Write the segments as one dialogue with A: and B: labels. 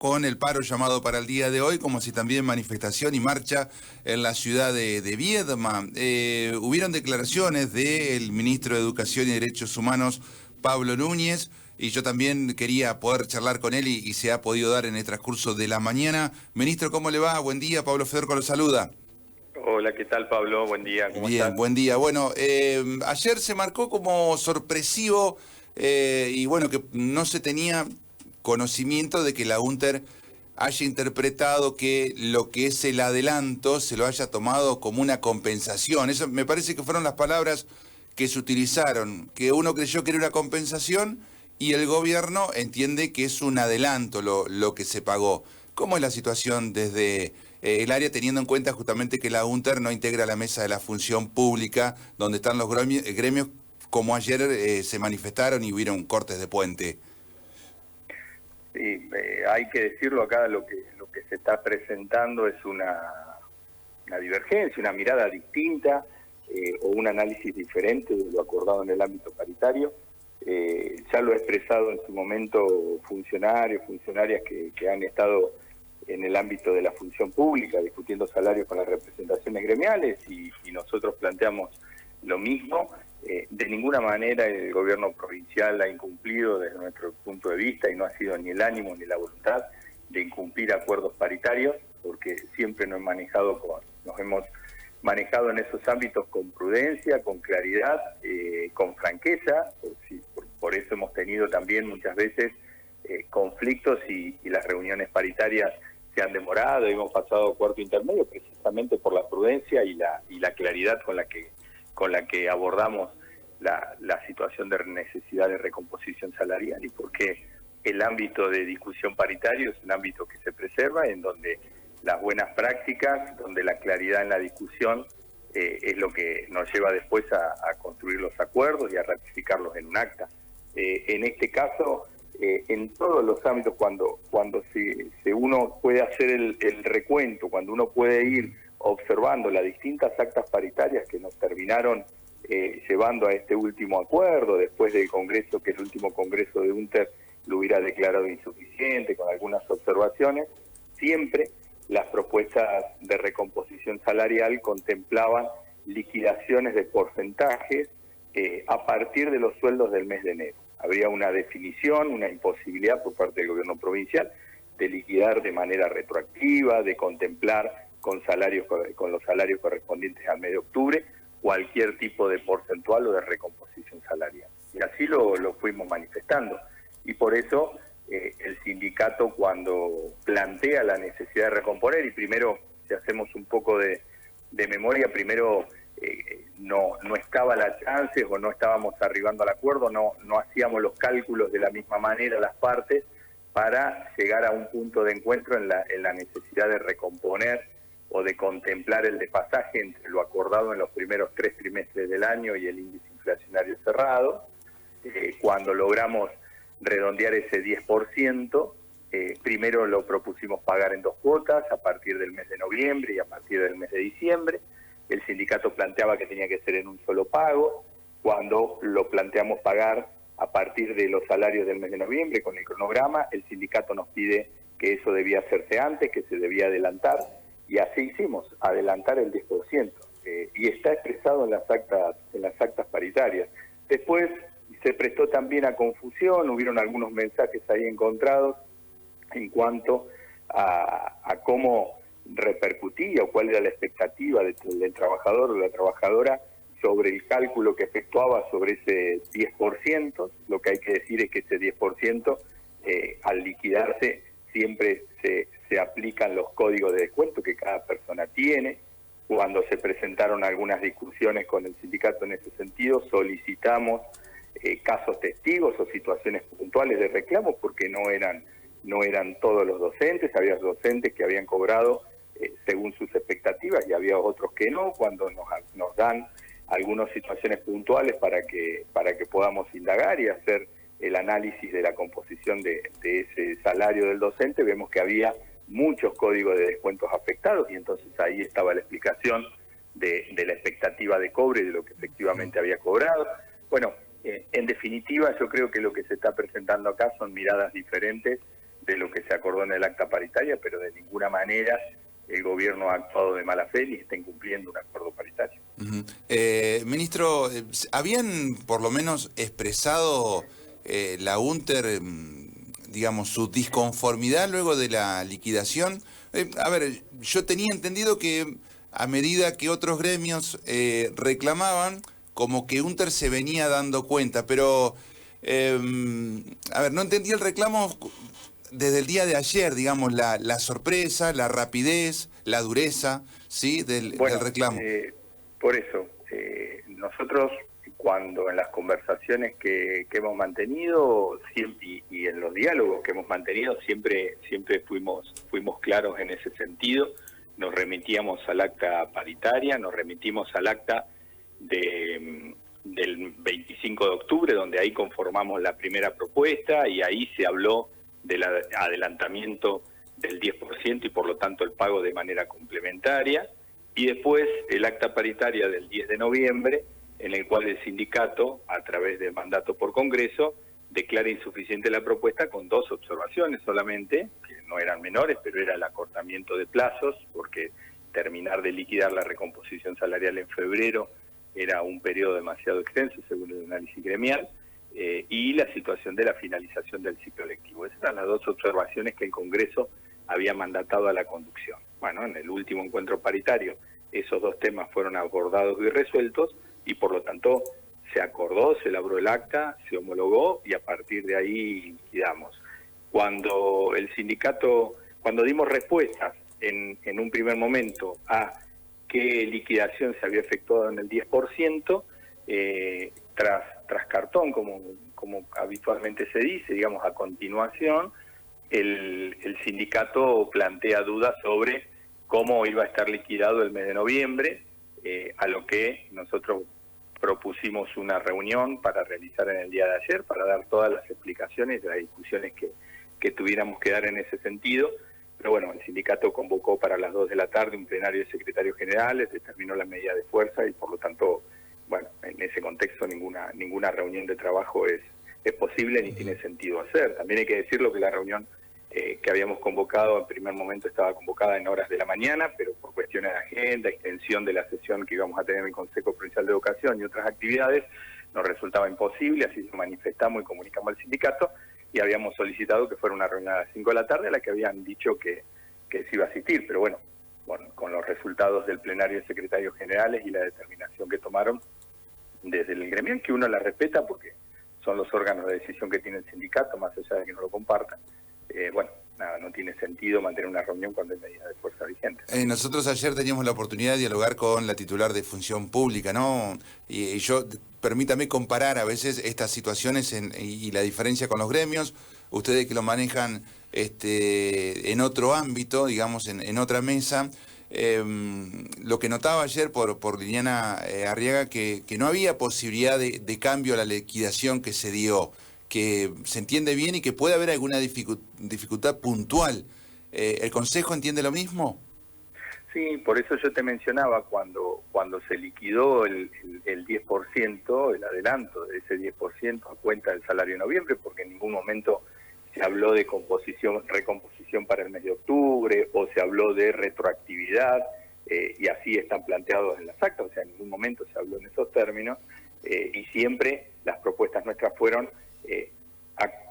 A: con el paro llamado para el día de hoy, como si también manifestación y marcha en la ciudad de Viedma. Hubieron declaraciones del ministro de Educación y Derechos Humanos, Pablo Núñez, y yo también quería poder charlar con él y se ha podido dar en el transcurso de la mañana. Ministro, ¿cómo le va? Buen día, Pablo Fedorco lo saluda.
B: Hola, ¿qué tal, Pablo? Buen día, ¿cómo
A: Bien,
B: estás?
A: buen día. Bueno, ayer se marcó como sorpresivo y bueno, que no se tenía conocimiento de que la UNTER haya interpretado que lo que es el adelanto se lo haya tomado como una compensación. Eso me parece que fueron las palabras que se utilizaron, que uno creyó que era una compensación y el gobierno entiende que es un adelanto lo que se pagó. ¿Cómo es la situación desde el área, teniendo en cuenta justamente que la UNTER no integra la mesa de la función pública, donde están los gremios, como ayer se manifestaron y hubieron cortes de puente?
B: Sí, hay que decirlo acá, lo que se está presentando es una divergencia, una mirada distinta o un análisis diferente de lo acordado en el ámbito paritario. Ya lo he expresado en su momento funcionarias que han estado en el ámbito de la función pública discutiendo salarios con las representaciones gremiales y nosotros planteamos lo mismo. De ninguna manera el gobierno provincial ha incumplido desde nuestro punto de vista y no ha sido ni el ánimo ni la voluntad de incumplir acuerdos paritarios, porque siempre nos hemos manejado en esos ámbitos con prudencia, con claridad, con franqueza. Por eso hemos tenido también muchas veces conflictos y las reuniones paritarias se han demorado y hemos pasado a cuarto intermedio precisamente por la prudencia y la claridad con la que abordamos la situación de necesidad de recomposición salarial, y porque el ámbito de discusión paritario es un ámbito que se preserva, en donde las buenas prácticas, donde la claridad en la discusión es lo que nos lleva después a construir los acuerdos y a ratificarlos en un acta. En este caso, en todos los ámbitos, cuando uno puede hacer el recuento, cuando uno puede ir observando las distintas actas paritarias que nos terminaron llevando a este último acuerdo, después del Congreso, que el último Congreso de UNTER lo hubiera declarado insuficiente, con algunas observaciones, siempre las propuestas de recomposición salarial contemplaban liquidaciones de porcentajes a partir de los sueldos del mes de enero. Habría una definición, una imposibilidad por parte del gobierno provincial de liquidar de manera retroactiva, de contemplar con los salarios correspondientes al mes de octubre cualquier tipo de porcentual o de recomposición salarial. Y así lo fuimos manifestando. Y por eso el sindicato, cuando plantea la necesidad de recomponer, y primero, si hacemos un poco de memoria, primero no estaba la chance o no estábamos arribando al acuerdo, no hacíamos los cálculos de la misma manera las partes para llegar a un punto de encuentro en la necesidad de recomponer o de contemplar el desfasaje entre lo acordado en los primeros 3 trimestres del año y el índice inflacionario cerrado. Cuando logramos redondear ese 10%, primero lo propusimos pagar en 2 cuotas a partir del mes de noviembre y a partir del mes de diciembre. El sindicato planteaba que tenía que ser en un solo pago. Cuando lo planteamos pagar a partir de los salarios del mes de noviembre con el cronograma, el sindicato nos pide que eso debía hacerse antes, que se debía adelantar, y así hicimos, adelantar el 10%, y está expresado en las actas paritarias. Después se prestó también a confusión, hubieron algunos mensajes ahí encontrados en cuanto a cómo repercutía o cuál era la expectativa del trabajador o la trabajadora sobre el cálculo que efectuaba sobre ese 10%. Lo que hay que decir es que ese 10%, al liquidarse, siempre se aplican los códigos de descuento que cada persona tiene. Cuando se presentaron algunas discusiones con el sindicato en ese sentido, solicitamos casos testigos o situaciones puntuales de reclamo, porque no eran todos los docentes. Había docentes que habían cobrado según sus expectativas y había otros que no. Cuando nos dan algunas situaciones puntuales para que podamos indagar y hacer el análisis de la composición de ese salario del docente, vemos que había muchos códigos de descuentos afectados, y entonces ahí estaba la explicación de la expectativa de cobre y de lo que efectivamente había cobrado. Bueno, en definitiva, yo creo que lo que se está presentando acá son miradas diferentes de lo que se acordó en el acta paritaria, pero de ninguna manera el gobierno ha actuado de mala fe ni está incumpliendo un acuerdo paritario.
A: Ministro, ¿habían por lo menos expresado la UNTER, digamos, su disconformidad luego de la liquidación? A ver, yo tenía entendido que a medida que otros gremios reclamaban, como que UNTER se venía dando cuenta, pero, a ver, no entendí el reclamo desde el día de ayer, digamos, la sorpresa, la rapidez, la dureza, ¿sí?, del reclamo.
B: Por eso, nosotros cuando en las conversaciones que hemos mantenido y en los diálogos que hemos mantenido siempre fuimos claros en ese sentido. Nos remitíamos al acta paritaria, nos remitimos al acta del 25 de octubre, donde ahí conformamos la primera propuesta y ahí se habló del adelantamiento del 10% y por lo tanto el pago de manera complementaria. Y después el acta paritaria del 10 de noviembre, en el cual el sindicato, a través del mandato por Congreso, declara insuficiente la propuesta con 2 observaciones solamente, que no eran menores, pero era el acortamiento de plazos, porque terminar de liquidar la recomposición salarial en febrero era un periodo demasiado extenso, según el análisis gremial, y la situación de la finalización del ciclo lectivo. Esas eran las 2 observaciones que el Congreso había mandatado a la conducción. Bueno, en el último encuentro paritario esos 2 temas fueron abordados y resueltos y por lo tanto se acordó, se elaboró el acta, se homologó y a partir de ahí liquidamos. Cuando el sindicato, cuando dimos respuestas en un primer momento a qué liquidación se había efectuado en el 10%, tras cartón, como habitualmente se dice, digamos a continuación, el sindicato plantea dudas sobre cómo iba a estar liquidado el mes de noviembre, a lo que nosotros propusimos una reunión para realizar en el día de ayer, para dar todas las explicaciones de las discusiones que tuviéramos que dar en ese sentido. Pero bueno, el sindicato convocó para las 2 de la tarde un plenario de secretarios generales, determinó la medida de fuerza y por lo tanto, bueno, en ese contexto ninguna reunión de trabajo es posible ni tiene sentido hacer. También hay que decirlo que la reunión que habíamos convocado en primer momento estaba convocada en horas de la mañana, pero por cuestiones de agenda, extensión de la sesión que íbamos a tener en el Consejo Provincial de Educación y otras actividades, nos resultaba imposible, así lo manifestamos y comunicamos al sindicato, y habíamos solicitado que fuera una reunión a las 5 de la tarde, a la que habían dicho que se iba a asistir, pero bueno, con los resultados del plenario de secretarios generales y la determinación que tomaron desde el gremial, que uno la respeta porque son los órganos de decisión que tiene el sindicato, más allá de que no lo compartan. Bueno, nada, no tiene sentido mantener una reunión cuando hay medidas de fuerza vigentes.
A: Nosotros ayer teníamos la oportunidad de dialogar con la titular de Función Pública, ¿no? Y yo, permítame comparar a veces estas situaciones y la diferencia con los gremios. Ustedes que lo manejan en otro ámbito, digamos, en otra mesa. Lo que notaba ayer por Liliana Arriaga, que no había posibilidad de cambio a la liquidación que se dio, que se entiende bien y que puede haber alguna dificultad puntual. ¿El Consejo entiende lo mismo?
B: Sí, por eso yo te mencionaba cuando se liquidó el 10%, el adelanto de ese 10% a cuenta del salario de noviembre, porque en ningún momento se habló de recomposición para el mes de octubre o se habló de retroactividad, y así están planteados en las actas, o sea, en ningún momento se habló en esos términos, y siempre las propuestas nuestras fueron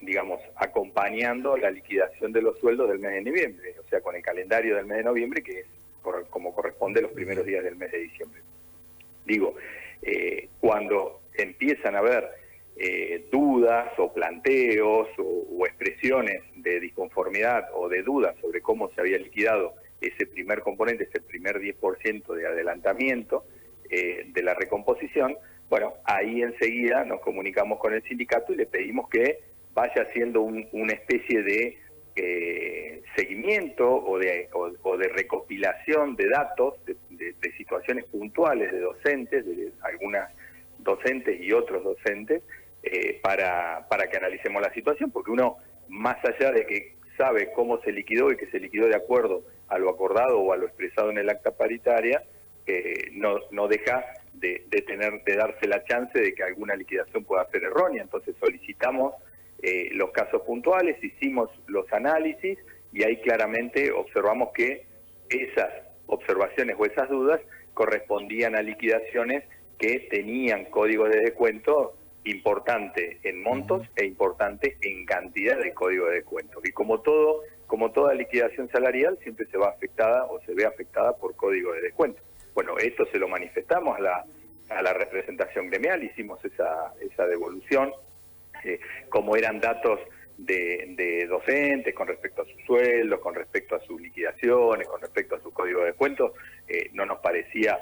B: digamos, acompañando la liquidación de los sueldos del mes de noviembre, o sea, con el calendario del mes de noviembre, que es como corresponde los primeros días del mes de diciembre. Digo, cuando empiezan a haber dudas o planteos o expresiones de disconformidad o de dudas sobre cómo se había liquidado ese primer componente, ese primer 10% de adelantamiento de la recomposición, bueno, ahí enseguida nos comunicamos con el sindicato y le pedimos que vaya haciendo una especie de seguimiento o de recopilación de datos, de situaciones puntuales de docentes, de algunas docentes y otros docentes, para que analicemos la situación, porque uno, más allá de que sabe cómo se liquidó y que se liquidó de acuerdo a lo acordado o a lo expresado en el acta paritaria, no deja de darse la chance de que alguna liquidación pueda ser errónea. Entonces solicitamos los casos puntuales, hicimos los análisis y ahí claramente observamos que esas observaciones o esas dudas correspondían a liquidaciones que tenían códigos de descuento importante en montos e importante en cantidad de código de descuento. Y como toda liquidación salarial siempre se va afectada o se ve afectada por código de descuento. Bueno, esto se lo manifestamos a la representación gremial, hicimos esa devolución, como eran datos de docentes con respecto a sus sueldos, con respecto a sus liquidaciones, con respecto a su código de descuento, no nos parecía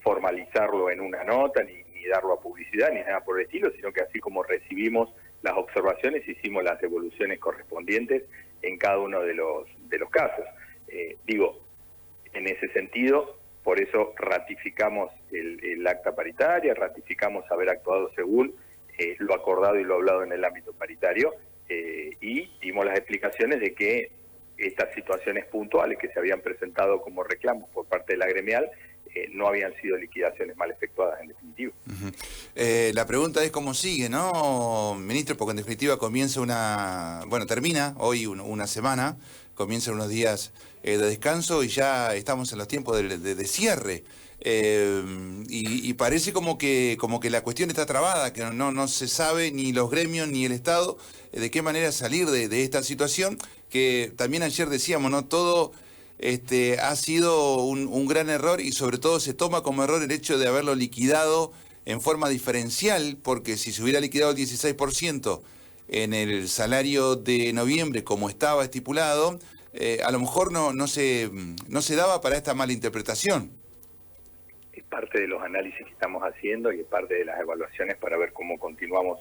B: formalizarlo en una nota, ni darlo a publicidad, ni nada por el estilo, sino que así como recibimos las observaciones, hicimos las devoluciones correspondientes en cada uno de los casos. En ese sentido, por eso ratificamos el acta paritaria, ratificamos haber actuado según lo acordado y lo hablado en el ámbito paritario, y dimos las explicaciones de que estas situaciones puntuales que se habían presentado como reclamos por parte de la gremial no habían sido liquidaciones mal efectuadas en definitiva.
A: La pregunta es cómo sigue, ¿no, ministro? Porque en definitiva termina hoy una semana, comienzan unos días de descanso y ya estamos en los tiempos de cierre. Y parece como que la cuestión está trabada, que no se sabe ni los gremios ni el Estado de qué manera salir de esta situación, que también ayer decíamos, ¿no? Todo ha sido un gran error y sobre todo se toma como error el hecho de haberlo liquidado en forma diferencial, porque si se hubiera liquidado el 16% en el salario de noviembre como estaba estipulado, a lo mejor no se daba para esta mala interpretación.
B: Es parte de los análisis que estamos haciendo y es parte de las evaluaciones para ver cómo continuamos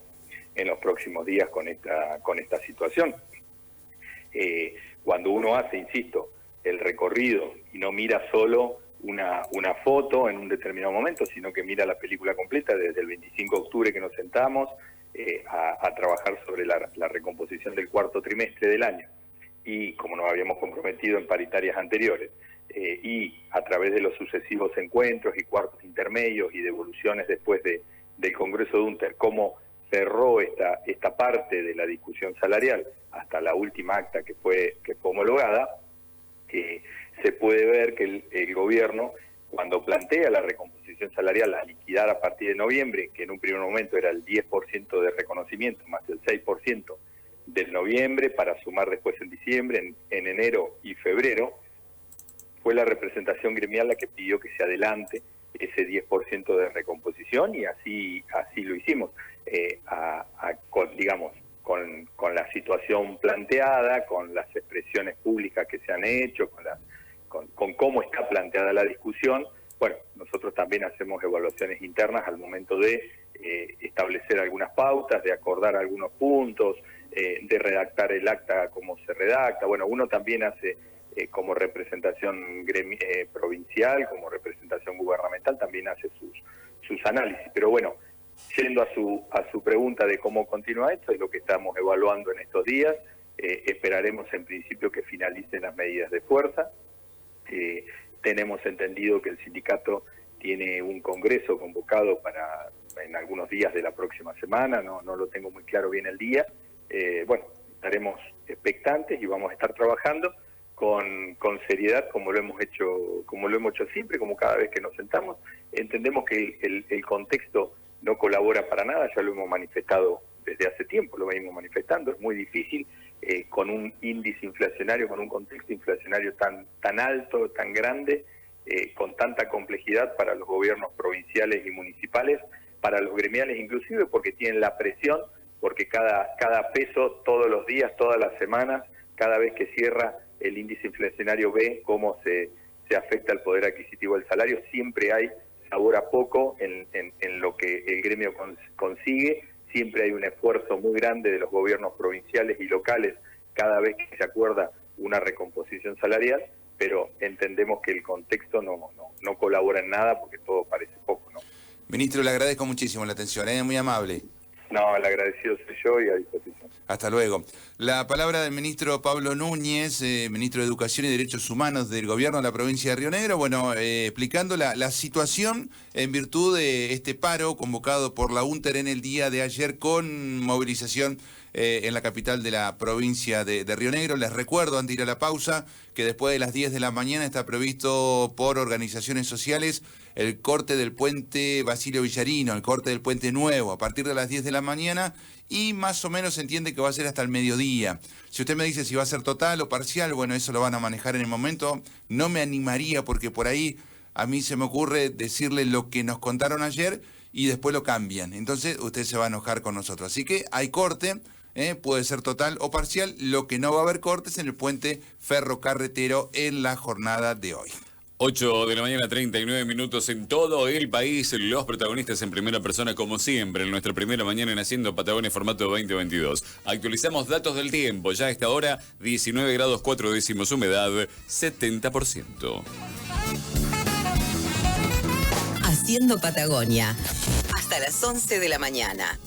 B: en los próximos días con esta situación. Cuando uno hace, insisto, el recorrido y no mira solo una foto en un determinado momento, sino que mira la película completa desde el 25 de octubre que nos sentamos a trabajar sobre la recomposición del cuarto trimestre del año, y como nos habíamos comprometido en paritarias anteriores, y a través de los sucesivos encuentros y cuartos intermedios y devoluciones después del Congreso de UNTER, cómo cerró esta parte de la discusión salarial hasta la última acta que fue homologada, se puede ver que el gobierno, cuando plantea la recomposición salarial a liquidar a partir de noviembre, que en un primer momento era el 10% de reconocimiento más el 6% del noviembre, para sumar después en diciembre, en enero y febrero, fue la representación gremial la que pidió que se adelante ese 10% de recomposición, y así lo hicimos, con la situación planteada, con las expresiones públicas que se han hecho, con cómo está planteada la discusión. Bueno, nosotros también hacemos evaluaciones internas al momento de establecer algunas pautas, de acordar algunos puntos, de redactar el acta como se redacta. Bueno, uno también hace como representación provincial, como representación gubernamental, también hace sus análisis. Pero bueno, yendo a su pregunta de cómo continúa esto, es lo que estamos evaluando en estos días. Esperaremos en principio que finalicen las medidas de fuerza. Tenemos entendido que el sindicato tiene un congreso convocado en algunos días de la próxima semana, no lo tengo muy claro bien el día. Bueno, estaremos expectantes y vamos a estar trabajando con seriedad, como lo hemos hecho siempre, como cada vez que nos sentamos. Entendemos que el contexto no colabora para nada, ya lo hemos manifestado desde hace tiempo, lo venimos manifestando. Es muy difícil con un índice inflacionario, con un contexto inflacionario tan alto, tan grande, con tanta complejidad para los gobiernos provinciales y municipales, para los gremiales inclusive, porque tienen la presión, porque cada peso, todos los días, todas las semanas, cada vez que cierra el índice inflacionario, ve cómo se afecta el poder adquisitivo del salario. Siempre hay sabor a poco en lo que el gremio consigue, siempre hay un esfuerzo muy grande de los gobiernos provinciales y locales cada vez que se acuerda una recomposición salarial, pero entendemos que el contexto no colabora en nada porque todo parece poco, ¿no?
A: Ministro, le agradezco muchísimo la atención, muy amable.
B: No, el agradecido soy yo y a disposición.
A: Hasta luego. La palabra del ministro Pablo Núñez, ministro de Educación y Derechos Humanos del Gobierno de la provincia de Río Negro, explicando la situación en virtud de este paro convocado por la UNTER en el día de ayer con movilización en la capital de la provincia de Río Negro. Les recuerdo, antes de ir a la pausa, que después de las 10 de la mañana está previsto por organizaciones sociales el corte del puente Basilio Villarino, el corte del puente nuevo, a partir de las 10 de la mañana, y más o menos se entiende que va a ser hasta el mediodía. Si usted me dice si va a ser total o parcial, bueno, eso lo van a manejar en el momento. No me animaría porque por ahí a mí se me ocurre decirle lo que nos contaron ayer y después lo cambian. Entonces usted se va a enojar con nosotros. Así que hay corte, puede ser total o parcial. Lo que no va a haber cortes en el puente ferrocarretero en la jornada de hoy.
C: 8 de la mañana, 39 minutos en todo el país. Los protagonistas en primera persona, como siempre, en nuestra primera mañana en Haciendo Patagones formato 2022. Actualizamos datos del tiempo. Ya a esta hora, 19 grados 4 décimos, humedad 70%.
D: Haciendo Patagonia. Hasta las 11 de la mañana.